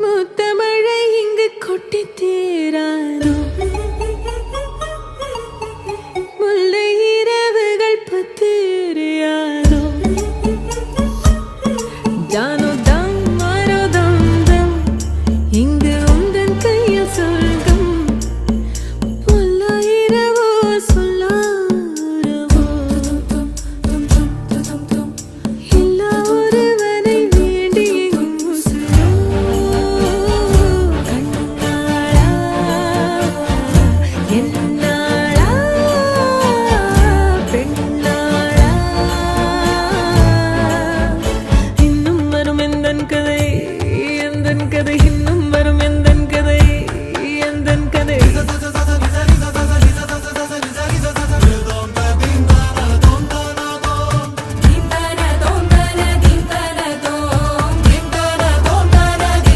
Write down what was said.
முத்தமழை இங்கு கொட்டி தீராதோ முல்லை இரவுகள் பத்திரியாதோ ஜானோ தம் மாரோ தம் தம் இங்கு உந்தன் கையில் சொர்க்கம் பொல்ல இரவோ சொல்லாரவோ எல்லா ஒருவனை வேண்டி உசுரோ கண்ணாளா என்னாளா பெண்ணாளா இன்னும் வரும் எந்தன் கதை இன்னும்